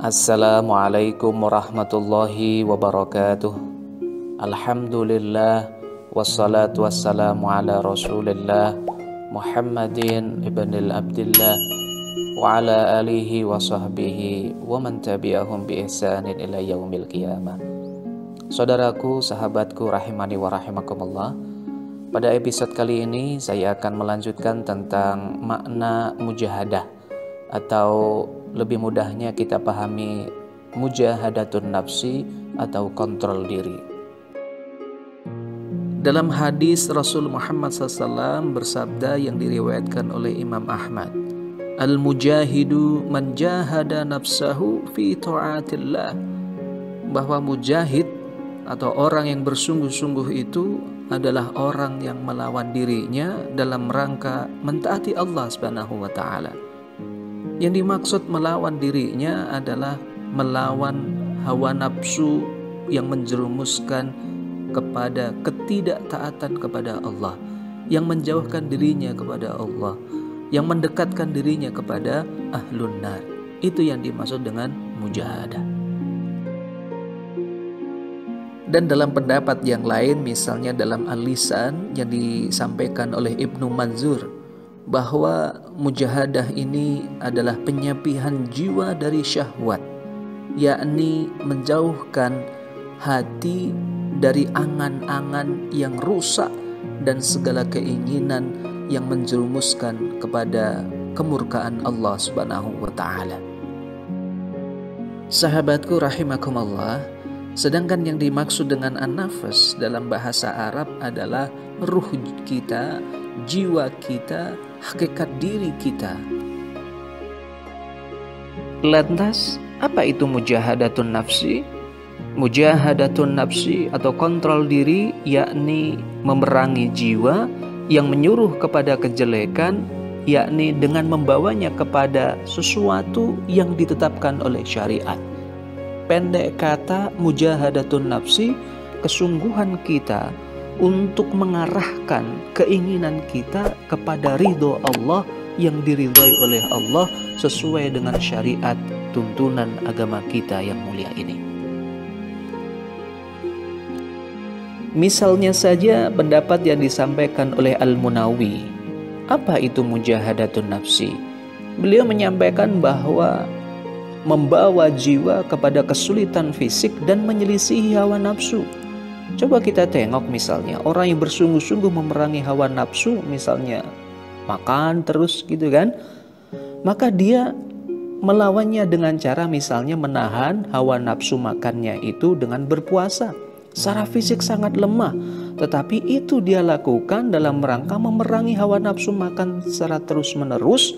Assalamualaikum warahmatullahi wabarakatuh. Alhamdulillah wassalatu wassalamu ala Rasulillah Muhammadin ibnil Abdillah wa ala alihi wa sahbihi wa man tabi'ahum bi ihsanin ila yaumil qiyamah. Saudaraku, sahabatku rahimani wa rahimakumullah. Pada episode kali ini saya akan melanjutkan tentang makna mujahadah, atau lebih mudahnya kita pahami mujahadatun nafsi atau kontrol diri. Dalam hadis Rasul Muhammad SAW bersabda yang diriwayatkan oleh Imam Ahmad, Al-mujahidu man jahada nafsahu fi ta'atillah, bahwa mujahid atau orang yang bersungguh-sungguh itu adalah orang yang melawan dirinya dalam rangka mentaati Allah Subhanahu wa taala. Yang dimaksud melawan dirinya adalah melawan hawa nafsu yang menjerumuskan kepada ketidaktaatan kepada Allah, yang menjauhkan dirinya kepada Allah, yang mendekatkan dirinya kepada ahlun nar. Itu yang dimaksud dengan mujahadah. Dan dalam pendapat yang lain, misalnya dalam Al-Lisan yang disampaikan oleh Ibnu Manzur, bahwa mujahadah ini adalah penyapihan jiwa dari syahwat, yakni menjauhkan hati dari angan-angan yang rusak dan segala keinginan yang menjerumuskan kepada kemurkaan Allah Subhanahu wa taala. Sahabatku rahimakumullah, sedangkan yang dimaksud dengan an-nafs dalam bahasa Arab adalah ruh kita, jiwa kita, hakikat diri kita. Lantas, apa itu mujahadatun nafsi? Mujahadatun nafsi atau kontrol diri, yakni memerangi jiwa yang menyuruh kepada kejelekan, yakni dengan membawanya kepada sesuatu yang ditetapkan oleh syariat. Pendek kata, mujahadatun nafsi, kesungguhan kita untuk mengarahkan keinginan kita kepada ridho Allah yang diridhai oleh Allah sesuai dengan syariat tuntunan agama kita yang mulia ini. Misalnya saja pendapat yang disampaikan oleh Al-Munawi. Apa itu mujahadatun nafsi? Beliau menyampaikan bahwa membawa jiwa kepada kesulitan fisik dan menyelisihi hawa nafsu. Coba kita tengok misalnya orang yang bersungguh-sungguh memerangi hawa nafsu, misalnya makan terus gitu kan, maka dia melawannya dengan cara misalnya menahan hawa nafsu makannya itu dengan berpuasa. Secara fisik sangat lemah, tetapi itu dia lakukan dalam rangka memerangi hawa nafsu makan secara terus-menerus,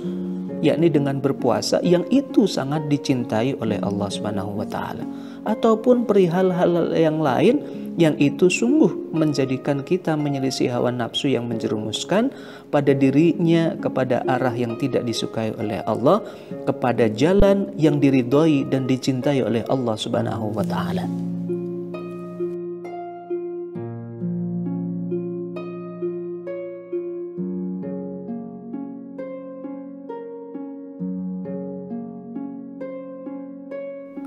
yakni dengan berpuasa, yang itu sangat dicintai oleh Allah Subhanahu wa taala. Ataupun perihal hal yang lain yang itu sungguh menjadikan kita menyelisih hawa nafsu yang menjerumuskan pada dirinya kepada arah yang tidak disukai oleh Allah, kepada jalan yang diridhoi dan dicintai oleh Allah Subhanahu wa taala.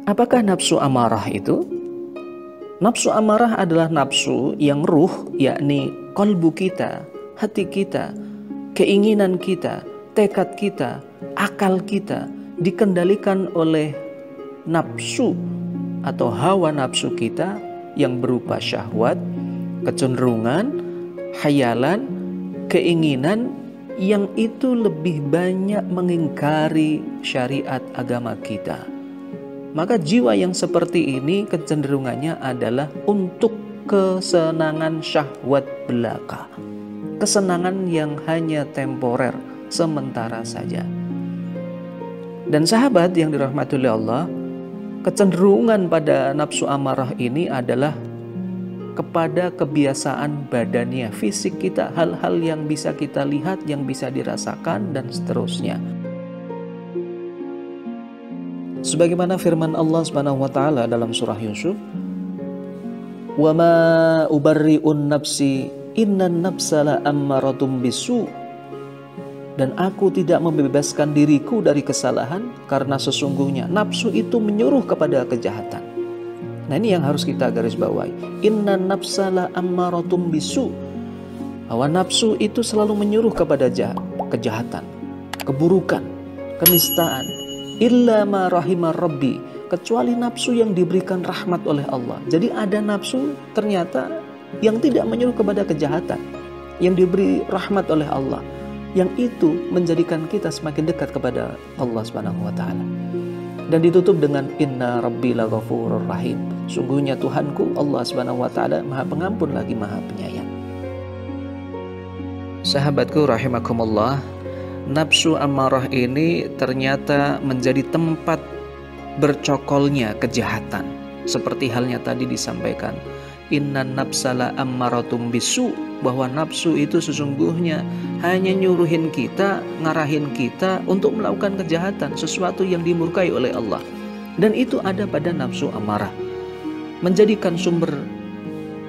Apakah nafsu amarah itu? Nafsu amarah adalah nafsu yang ruh, yakni kalbu kita, hati kita, keinginan kita, tekad kita, akal kita dikendalikan oleh nafsu atau hawa nafsu kita yang berupa syahwat, kecenderungan, khayalan, keinginan yang itu lebih banyak mengingkari syariat agama kita. Maka jiwa yang seperti ini kecenderungannya adalah untuk kesenangan syahwat belaka, kesenangan yang hanya temporer, sementara saja. Dan sahabat yang dirahmati oleh Allah, kecenderungan pada nafsu amarah ini adalah kepada kebiasaan badannya, fisik kita, hal-hal yang bisa kita lihat, yang bisa dirasakan, dan seterusnya. Sebagaimana firman Allah Subhanahu wa taala dalam surah Yusuf, "Wa ma ubarri'un nafsi innan nafsa la ammaratum bisu." Dan aku tidak membebaskan diriku dari kesalahan, karena sesungguhnya nafsu itu menyuruh kepada kejahatan. Nah, ini yang harus kita garis bawahi. Inna nafsa la ammaratum bisu. Hawa nafsu itu selalu menyuruh kepada kejahatan, keburukan, kenistaan. Illa ma rahimar rabbi, kecuali nafsu yang diberikan rahmat oleh Allah. Jadi ada nafsu ternyata yang tidak menyuruh kepada kejahatan, yang diberi rahmat oleh Allah, yang itu menjadikan kita semakin dekat kepada Allah Subhanahu wa taala. Dan ditutup dengan inna rabbi laghafurur rahim. Sungguhnya Tuhanku Allah Subhanahu wa taala Maha Pengampun lagi Maha Penyayang. Sahabatku rahimakumullah, nafsu amarah ini ternyata menjadi tempat bercokolnya kejahatan. Seperti halnya tadi disampaikan, inna nafsala ammaratum bisu, bahwa nafsu itu sesungguhnya hanya nyuruhin kita, ngarahin kita untuk melakukan kejahatan, sesuatu yang dimurkai oleh Allah. Dan itu ada pada nafsu amarah, menjadikan sumber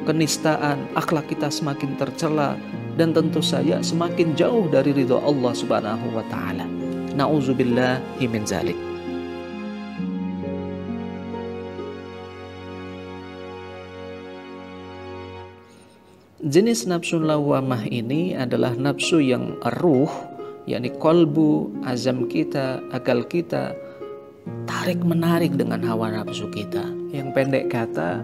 kenistaan, akhlak kita semakin tercela, dan tentu saja semakin jauh dari ridha Allah Subhanahu wa taala. Nauzubillahi min zalik. Jenis nafsu lawamah ini adalah nafsu yang ruh, yakni kolbu, azam kita, akal kita tarik menarik dengan hawa nafsu kita. Yang pendek kata,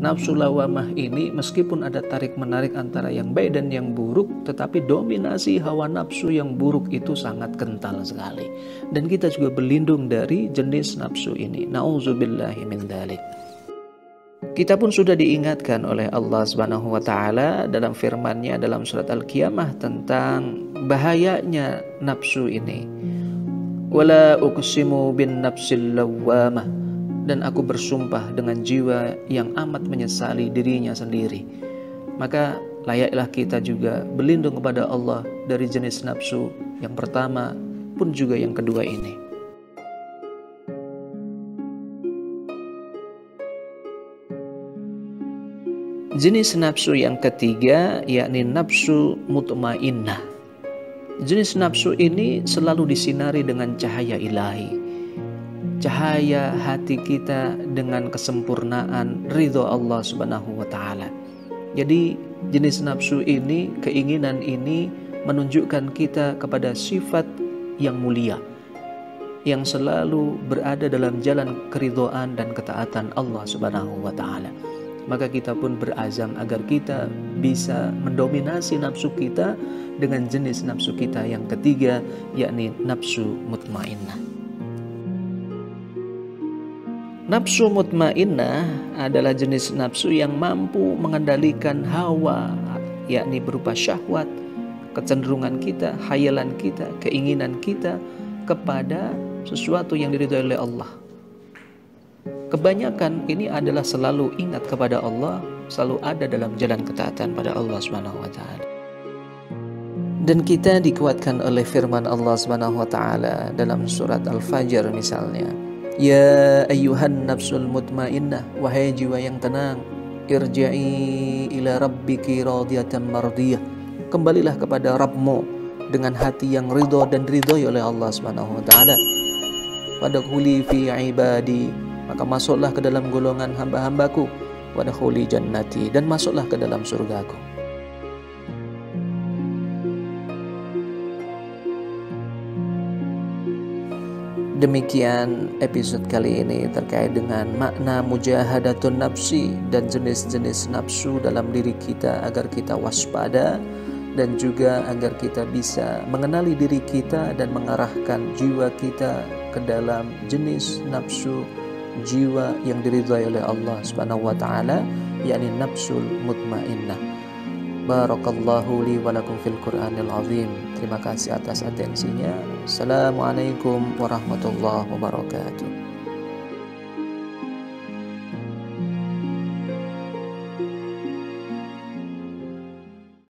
nafsu lawamah ini meskipun ada tarik menarik antara yang baik dan yang buruk, tetapi dominasi hawa nafsu yang buruk itu sangat kental sekali. Dan kita juga berlindung dari jenis nafsu ini. Nauzubillahi min dzalik. Kita pun sudah diingatkan oleh Allah Subhanahu wa taala dalam firman-Nya dalam surat Al-Qiyamah tentang bahayanya nafsu ini. Wala uqsimu bin nafsil lawwamah, dan aku bersumpah dengan jiwa yang amat menyesali dirinya sendiri. Maka layaklah kita juga berlindung kepada Allah dari jenis nafsu yang pertama pun juga yang kedua ini. Jenis nafsu yang ketiga yakni nafsu mutmainnah. Jenis nafsu ini selalu disinari dengan cahaya ilahi, cahaya hati kita dengan kesempurnaan ridho Allah Subhanahu wa taala. Jadi jenis nafsu ini, keinginan ini menunjukkan kita kepada sifat yang mulia, yang selalu berada dalam jalan keridhaan dan ketaatan Allah Subhanahu wa taala. Maka kita pun berazam agar kita bisa mendominasi nafsu kita dengan jenis nafsu kita yang ketiga, yakni nafsu mutmainnah. Nafsu mutmainnah adalah jenis nafsu yang mampu mengendalikan hawa, yakni berupa syahwat, kecenderungan kita, khayalan kita, keinginan kita kepada sesuatu yang diridhai oleh Allah. Kebanyakan ini adalah selalu ingat kepada Allah, selalu ada dalam jalan ketaatan pada Allah Subhanahu wa taala. Dan kita dikuatkan oleh firman Allah Subhanahu wa taala dalam surat Al-Fajr misalnya. Ya ayyuhan nafsul mutmainnah, wahai jiwa yang tenang, irja'i ila rabbiki radiyatan mardiyah. Kembalilah kepada Rabbmu dengan hati yang ridho dan diridhoi oleh Allah Subhanahu wa taala. Wadkhuli fi ibadi, maka masuklah ke dalam golongan hamba-hambaku. Wadkhuli jannati, dan masuklah ke dalam surgaku. Demikian episode kali ini terkait dengan makna mujahadatun nafsi dan jenis-jenis nafsu dalam diri kita, agar kita waspada dan juga agar kita bisa mengenali diri kita dan mengarahkan jiwa kita ke dalam jenis nafsu jiwa yang diridhai oleh Allah Subhanahu wa taala, yakni nafsul mutmainnah. Barakallahu li wa lakum fil Qur'anil azim. Terima kasih atas atensinya. Assalamualaikum warahmatullahi wabarakatuh.